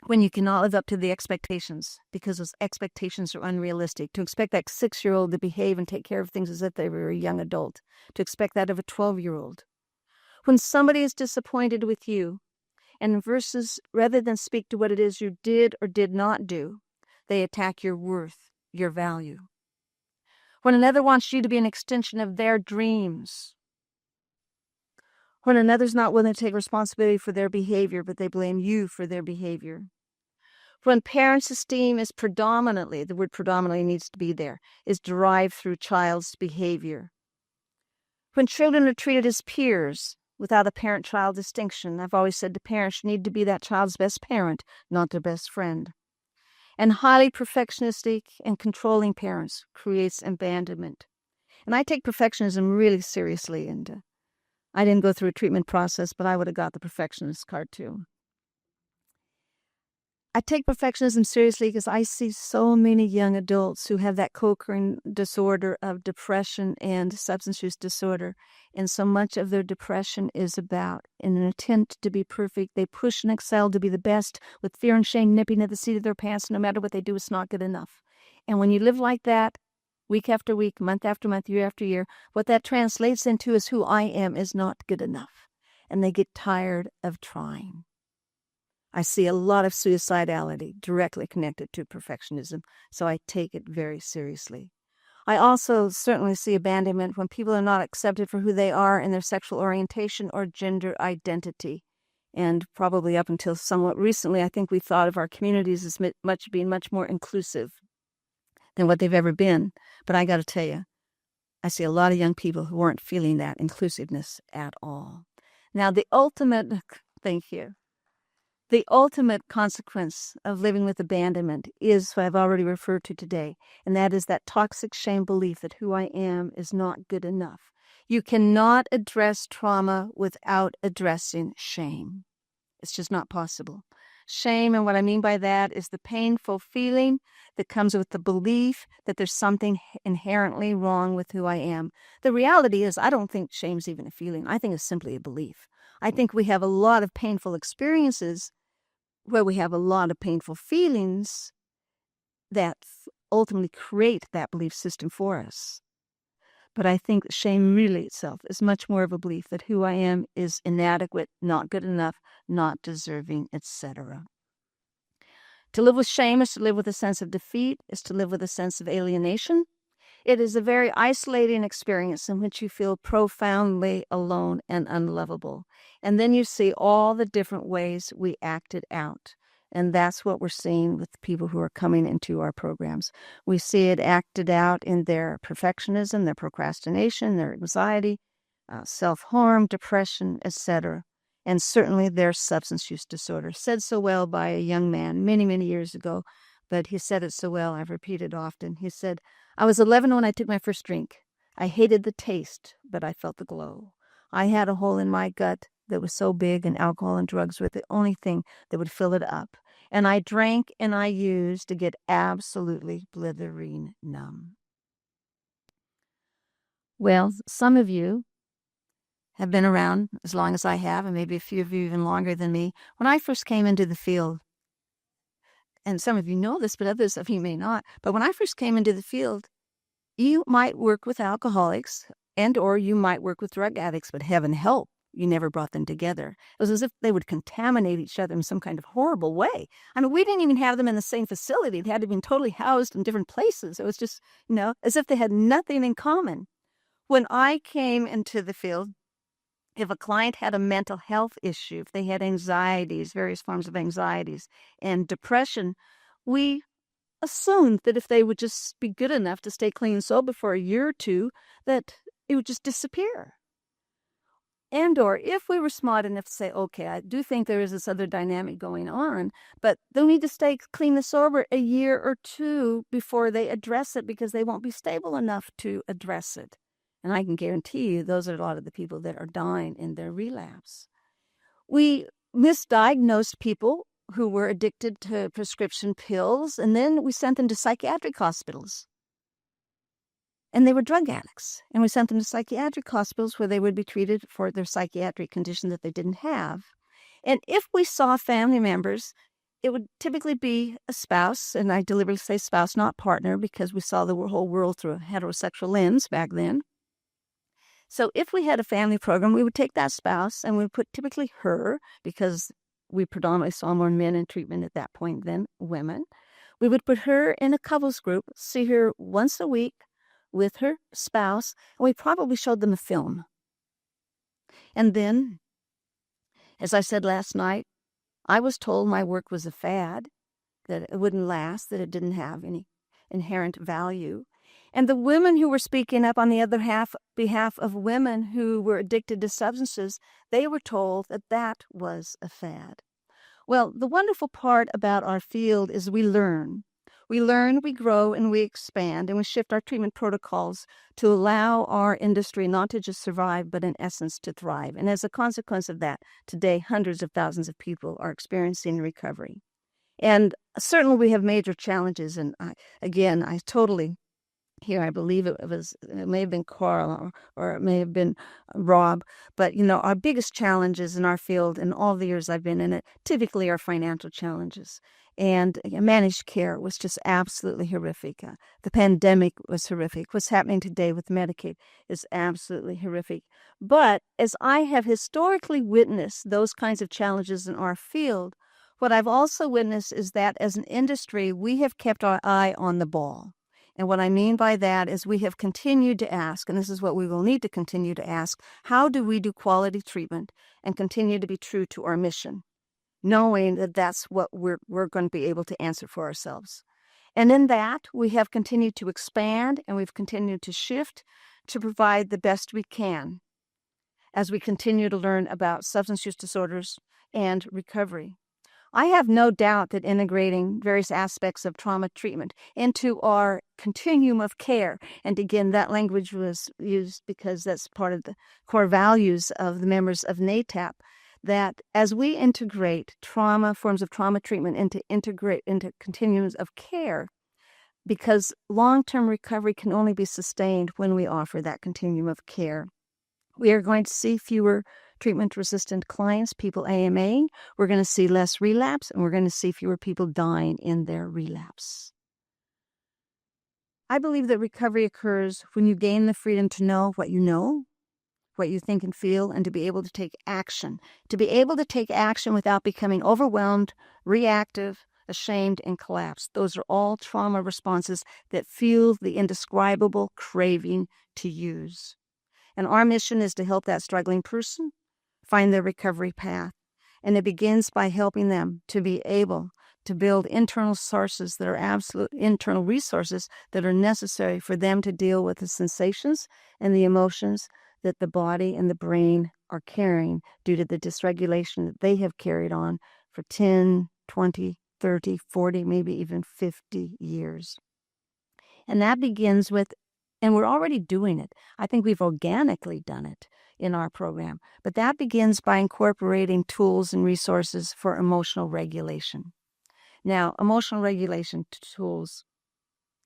when you cannot live up to the expectations because those expectations are unrealistic. To expect that 6-year-old to behave and take care of things as if they were a young adult. To expect that of a 12-year-old. When somebody is disappointed with you, and rather than speak to what it is you did or did not do, they attack your worth, your value. When another wants you to be an extension of their dreams. When another's not willing to take responsibility for their behavior, but they blame you for their behavior. When parents' esteem is predominantly, the word predominantly needs to be there, is derived through child's behavior. When children are treated as peers, without a parent-child distinction. I've always said the parents need to be that child's best parent, not their best friend. And highly perfectionistic and controlling parents creates abandonment. And I take perfectionism really seriously, and I didn't go through a treatment process, but I would have got the perfectionist card too. I take perfectionism seriously because I see so many young adults who have that co-occurring disorder of depression and substance use disorder. And so much of their depression is about, in an attempt to be perfect, they push and excel to be the best with fear and shame nipping at the seat of their pants. No matter what they do, it's not good enough. And when you live like that, week after week, month after month, year after year, what that translates into is who I am is not good enough. And they get tired of trying. I see a lot of suicidality directly connected to perfectionism, so I take it very seriously. I also certainly see abandonment when people are not accepted for who they are in their sexual orientation or gender identity. And probably up until somewhat recently, I think we thought of our communities as being much more inclusive than what they've ever been. But I got to tell you, I see a lot of young people who weren't feeling that inclusiveness at all. Now, thank you. The ultimate consequence of living with abandonment is what I've already referred to today, and that is that toxic shame belief that who I am is not good enough. You cannot address trauma without addressing shame. It's just not possible. Shame, and what I mean by that is the painful feeling that comes with the belief that there's something inherently wrong with who I am. The reality is, I don't think shame's even a feeling. I think it's simply a belief. I think we have a lot of painful experiences where we have a lot of painful feelings that ultimately create that belief system for us. But I think shame really itself is much more of a belief that who I am is inadequate, not good enough, not deserving, etc. To live with shame is to live with a sense of defeat, is to live with a sense of alienation. It is a very isolating experience in which you feel profoundly alone and unlovable. And then you see all the different ways we act it out. And that's what we're seeing with people who are coming into our programs. We see it acted out in their perfectionism, their procrastination, their anxiety, self-harm, depression, etc. And certainly their substance use disorder. Said so well by a young man many, many years ago, but he said it so well, I've repeated often. He said, I was 11 when I took my first drink. I hated the taste, but I felt the glow. I had a hole in my gut that was so big, and alcohol and drugs were the only thing that would fill it up. And I drank and I used to get absolutely blithering numb. Well, some of you have been around as long as I have, and maybe a few of you even longer than me. When I first came into the field, and some of you know this, but others of you may not, but when I first came into the field, you might work with alcoholics and or you might work with drug addicts, but heaven help, you never brought them together. It was as if they would contaminate each other in some kind of horrible way. I mean, we didn't even have them in the same facility. They had to be totally housed in different places. It was just, as if they had nothing in common. When I came into the field, if a client had a mental health issue, if they had anxieties, various forms of anxieties and depression, we assumed that if they would just be good enough to stay clean and sober for a year or two, that it would just disappear. And or if we were smart enough to say, okay, I do think there is this other dynamic going on, but they'll need to stay clean and sober a year or two before they address it because they won't be stable enough to address it. And I can guarantee you those are a lot of the people that are dying in their relapse. We misdiagnosed people who were addicted to prescription pills, and then we sent them to psychiatric hospitals. And they were drug addicts, and we sent them to psychiatric hospitals where they would be treated for their psychiatric condition that they didn't have. And if we saw family members, it would typically be a spouse, and I deliberately say spouse, not partner, because we saw the whole world through a heterosexual lens back then. So if we had a family program, we would take that spouse and we would put typically her, because we predominantly saw more men in treatment at that point than women. We would put her in a couples group, see her once a week with her spouse, and we probably showed them a film. And then, as I said last night, I was told my work was a fad, that it wouldn't last, that it didn't have any inherent value. And the women who were speaking up on the other behalf of women who were addicted to substances, they were told that that was a fad. Well, the wonderful part about our field is we learn. We learn, we grow, and we expand, and we shift our treatment protocols to allow our industry not to just survive, but in essence to thrive. And as a consequence of that, today hundreds of thousands of people are experiencing recovery. And certainly we have major challenges, and I totally here, I believe it may have been Carl or it may have been Rob, but our biggest challenges in our field in all the years I've been in it typically are financial challenges. And managed care was just absolutely horrific. The pandemic was horrific. What's happening today with Medicaid is absolutely horrific. But as I have historically witnessed those kinds of challenges in our field, what I've also witnessed is that as an industry, we have kept our eye on the ball. And what I mean by that is we have continued to ask, and this is what we will need to continue to ask, how do we do quality treatment and continue to be true to our mission, knowing that that's what we're going to be able to answer for ourselves. And in that, we have continued to expand and we've continued to shift to provide the best we can as we continue to learn about substance use disorders and recovery. I have no doubt that integrating various aspects of trauma treatment into our continuum of care, and again, that language was used because that's part of the core values of the members of NAATP, that as we integrate forms of trauma treatment into continuums of care, because long-term recovery can only be sustained when we offer that continuum of care. We are going to see fewer treatment-resistant clients, people AMAing. We're going to see less relapse, and we're going to see fewer people dying in their relapse. I believe that recovery occurs when you gain the freedom to know, what you think and feel, and to be able to take action. To be able to take action without becoming overwhelmed, reactive, ashamed, and collapsed. Those are all trauma responses that fuel the indescribable craving to use. And our mission is to help that struggling person find their recovery path. And it begins by helping them to be able to build internal sources that are absolute internal resources that are necessary for them to deal with the sensations and the emotions that the body and the brain are carrying due to the dysregulation that they have carried on for 10, 20, 30, 40, maybe even 50 years. And that begins with, and we're already doing it. I think we've organically done it in our program. But that begins by incorporating tools and resources for emotional regulation. Now, emotional regulation tools,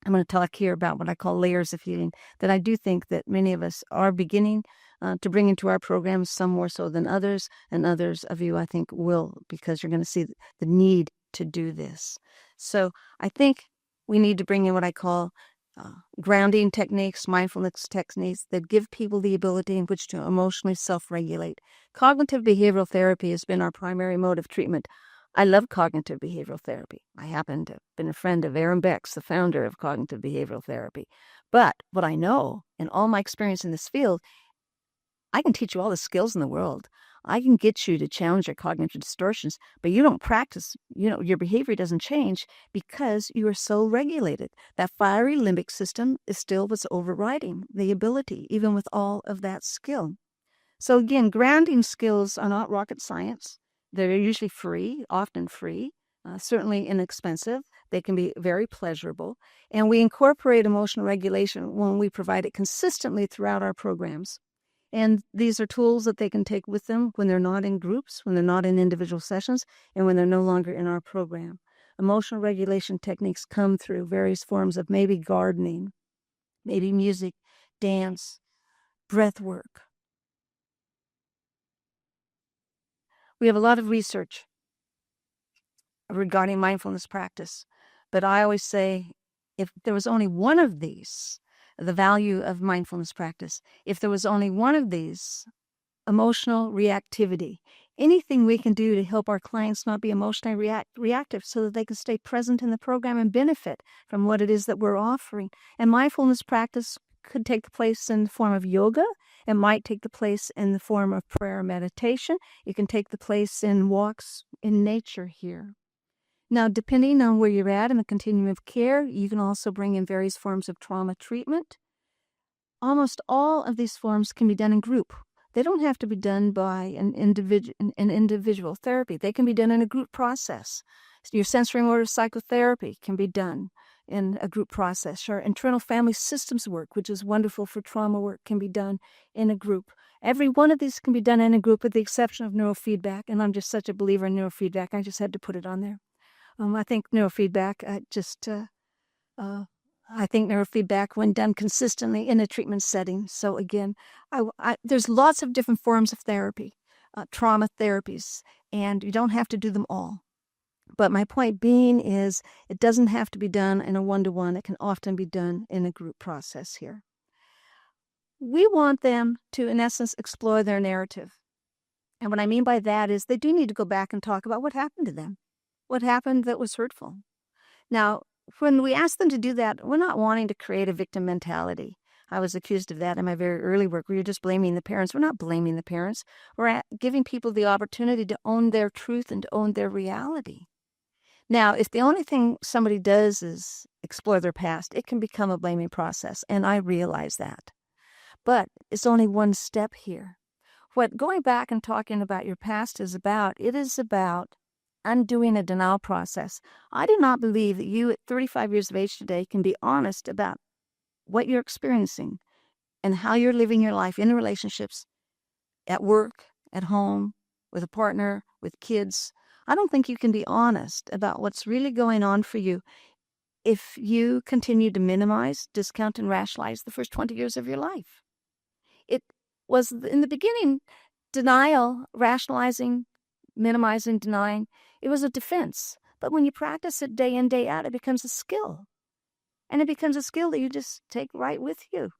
I'm going to talk here about what I call layers of healing, that I do think that many of us are beginning to bring into our programs, some more so than others, and others of you, I think, will, because you're going to see the need to do this. So I think we need to bring in what I call grounding techniques, mindfulness techniques that give people the ability in which to emotionally self-regulate. Cognitive behavioral therapy has been our primary mode of treatment. I love cognitive behavioral therapy. I happen to have been a friend of Aaron Beck's, the founder of cognitive behavioral therapy. But what I know, in all my experience in this field, I can teach you all the skills in the world. I can get you to challenge your cognitive distortions, but you don't practice, your behavior doesn't change because you are so regulated. That fiery limbic system is still what's overriding the ability, even with all of that skill. So again, grounding skills are not rocket science. They're usually free, often free, certainly inexpensive. They can be very pleasurable. And we incorporate emotional regulation when we provide it consistently throughout our programs. And these are tools that they can take with them when they're not in groups, when they're not in individual sessions, and when they're no longer in our program. Emotional regulation techniques come through various forms of maybe gardening, maybe music, dance, breath work. We have a lot of research regarding mindfulness practice, but I always say if there was only one of these, the value of mindfulness practice, if there was only one of these, emotional reactivity, anything we can do to help our clients not be emotionally reactive so that they can stay present in the program and benefit from what it is that we're offering. And mindfulness practice could take place in the form of yoga. It might take the place in the form of prayer meditation. It can take the place in walks in nature here. Now, depending on where you're at in the continuum of care, you can also bring in various forms of trauma treatment. Almost all of these forms can be done in group. They don't have to be done by an individual therapy. They can be done in a group process. Your sensory motor psychotherapy can be done in a group process. Your internal family systems work, which is wonderful for trauma work, can be done in a group. Every one of these can be done in a group with the exception of neurofeedback, and I'm just such a believer in neurofeedback. I just had to put it on there. I think neurofeedback, I think neurofeedback when done consistently in a treatment setting. So again, there's lots of different forms of therapy, trauma therapies, and you don't have to do them all. But my point being is it doesn't have to be done in a one-to-one. It can often be done in a group process here. We want them to, in essence, explore their narrative. And what I mean by that is they do need to go back and talk about what happened to them, what happened that was hurtful. Now, when we ask them to do that, we're not wanting to create a victim mentality. I was accused of that in my very early work. We were just blaming the parents. We're not blaming the parents. We're giving people the opportunity to own their truth and to own their reality. Now, if the only thing somebody does is explore their past, it can become a blaming process, and I realize that. But it's only one step here. What going back and talking about your past is about, it is about undoing a denial process. I do not believe that you at 35 years of age today can be honest about what you're experiencing and how you're living your life in relationships, at work, at home, with a partner, with kids. I don't think you can be honest about what's really going on for you if you continue to minimize, discount, and rationalize the first 20 years of your life. It was, in the beginning, denial, rationalizing, minimizing, denying. It was a defense. But when you practice it day in, day out, it becomes a skill. And it becomes a skill that you just take right with you.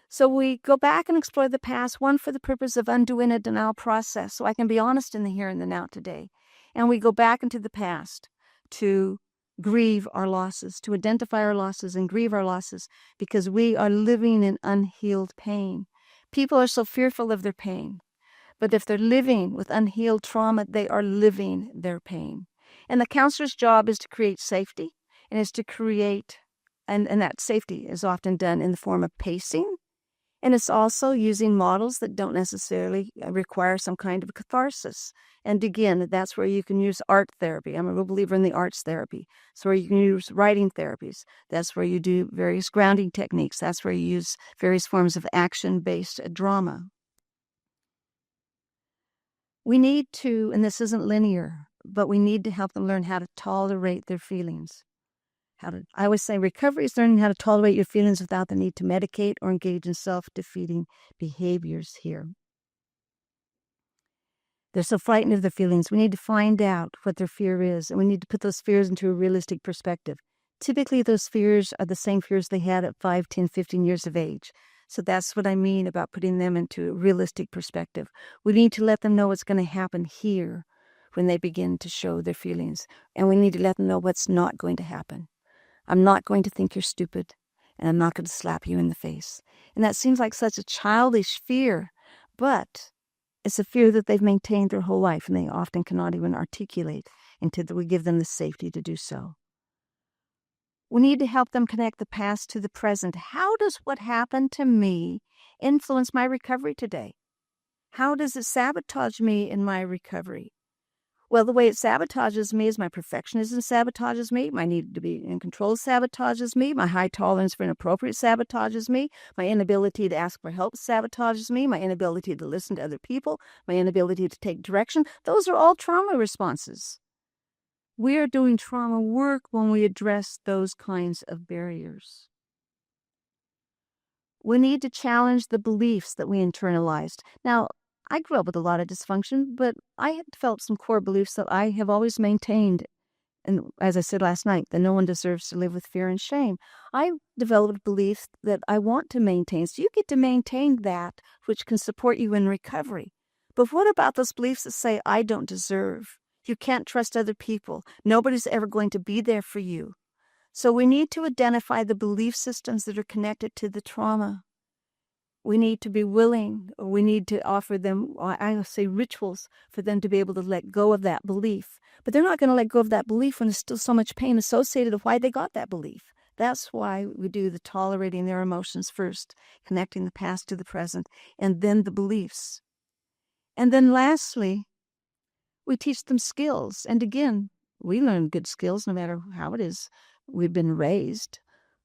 So we go back and explore the past, one for the purpose of undoing a denial process, so I can be honest in the here and the now today. And we go back into the past to grieve our losses, to identify our losses and grieve our losses, because we are living in unhealed pain. People are so fearful of their pain. But if they're living with unhealed trauma, they are living their pain. And the counselor's job is to create safety, and is to create, and that safety is often done in the form of pacing. And it's also using models that don't necessarily require some kind of catharsis. And again, that's where you can use art therapy. I'm a real believer in the arts therapy. It's where you can use writing therapies. That's where you do various grounding techniques. That's where you use various forms of action-based drama. We need to, and this isn't linear, but we need to help them learn how to tolerate their feelings. I always say recovery is learning how to tolerate your feelings without the need to medicate or engage in self-defeating behaviors here. They're so frightened of their feelings. We need to find out what their fear is, and we need to put those fears into a realistic perspective. Typically, those fears are the same fears they had at 5, 10, 15 years of age. So that's what I mean about putting them into a realistic perspective. We need to let them know what's going to happen here when they begin to show their feelings, and we need to let them know what's not going to happen. I'm not going to think you're stupid, and I'm not going to slap you in the face. And that seems like such a childish fear, but it's a fear that they've maintained their whole life, and they often cannot even articulate until we give them the safety to do so. We need to help them connect the past to the present. How does what happened to me influence my recovery today? How does it sabotage me in my recovery? Well, the way it sabotages me is my perfectionism sabotages me. My need to be in control sabotages me. My high tolerance for inappropriate sabotages me. My inability to ask for help sabotages me. My inability to listen to other people. My inability to take direction. Those are all trauma responses. We are doing trauma work when we address those kinds of barriers. We need to challenge the beliefs that we internalized. Now, I grew up with a lot of dysfunction, but I had developed some core beliefs that I have always maintained. And as I said last night, that no one deserves to live with fear and shame. I developed beliefs that I want to maintain. So you get to maintain that which can support you in recovery. But what about those beliefs that say, I don't deserve? You can't trust other people. Nobody's ever going to be there for you. So we need to identify the belief systems that are connected to the trauma. We need to be willing, or we need to offer them, I say rituals, for them to be able to let go of that belief. But they're not going to let go of that belief when there's still so much pain associated with why they got that belief. That's why we do the tolerating their emotions first, connecting the past to the present, and then the beliefs. And then lastly, we teach them skills. And again, we learn good skills no matter how it is we've been raised.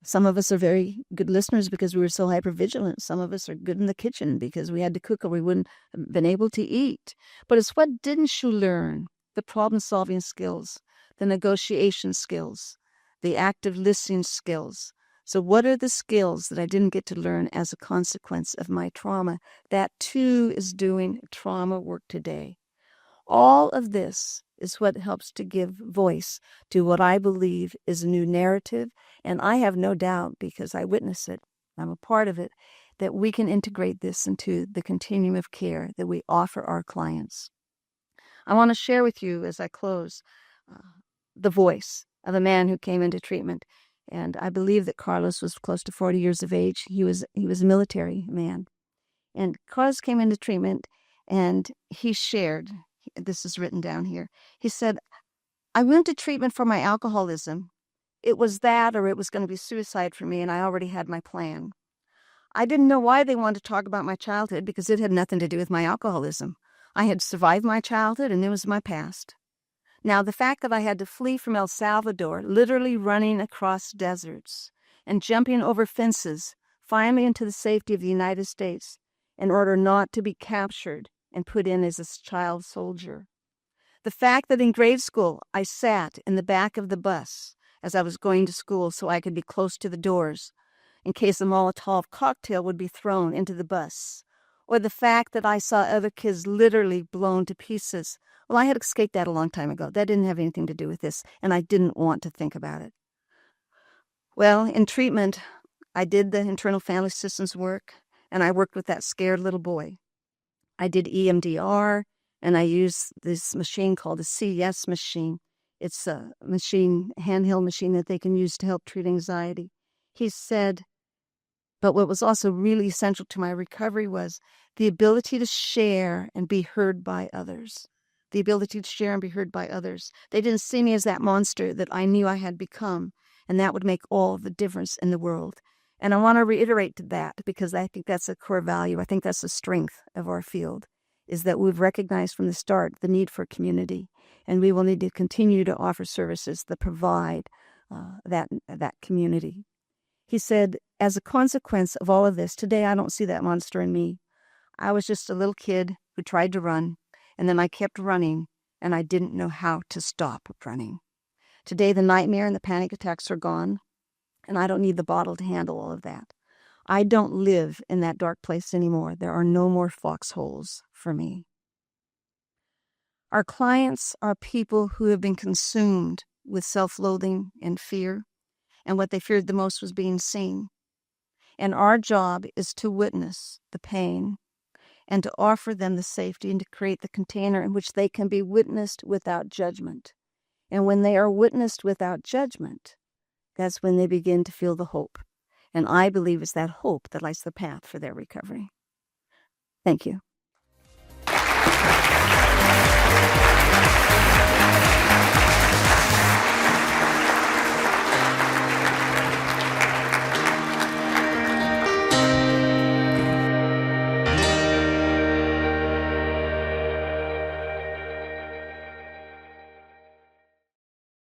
Some of us are very good listeners because we were so hypervigilant. Some of us are good in the kitchen because we had to cook or we wouldn't have been able to eat. But it's what didn't you learn? The problem-solving skills, the negotiation skills, the active listening skills. So what are the skills that I didn't get to learn as a consequence of my trauma? That too is doing trauma work today. All of this is what helps to give voice to what I believe is a new narrative. And I have no doubt, because I witness it, I'm a part of it, that we can integrate this into the continuum of care that we offer our clients. I want to share with you as I close the voice of a man who came into treatment. And I believe that Carlos was close to 40 years of age. He was a military man. And Carlos came into treatment and he shared, this is written down here. He said, I went to treatment for my alcoholism. It was that or it was going to be suicide for me, and I already had my plan. I didn't know why they wanted to talk about my childhood because it had nothing to do with my alcoholism. I had survived my childhood and it was my past. Now, the fact that I had to flee from El Salvador, literally running across deserts and jumping over fences, finally into the safety of the United States, in order not to be captured and put in as a child soldier. The fact that in grade school I sat in the back of the bus as I was going to school so I could be close to the doors in case a Molotov cocktail would be thrown into the bus. Or the fact that I saw other kids literally blown to pieces. Well, I had escaped that a long time ago. That didn't have anything to do with this, and I didn't want to think about it. Well, in treatment, I did the internal family systems work, and I worked with that scared little boy. I did EMDR, and I used this machine called the CES machine. It's a machine, handheld machine that they can use to help treat anxiety. He said, but what was also really essential to my recovery was the ability to share and be heard by others. The ability to share and be heard by others. They didn't see me as that monster that I knew I had become, and that would make all the difference in the world. And I want to reiterate that because I think that's a core value. I think that's the strength of our field, is that we've recognized from the start the need for community, and we will need to continue to offer services that provide that community. He said, as a consequence of all of this, today I don't see that monster in me. I was just a little kid who tried to run, and then I kept running, and I didn't know how to stop running. Today the nightmare and the panic attacks are gone, and I don't need the bottle to handle all of that. I don't live in that dark place anymore. There are no more foxholes for me. Our clients are people who have been consumed with self-loathing and fear, and what they feared the most was being seen. And our job is to witness the pain and to offer them the safety and to create the container in which they can be witnessed without judgment. And when they are witnessed without judgment, that's when they begin to feel the hope. And I believe it's that hope that lights the path for their recovery. Thank you.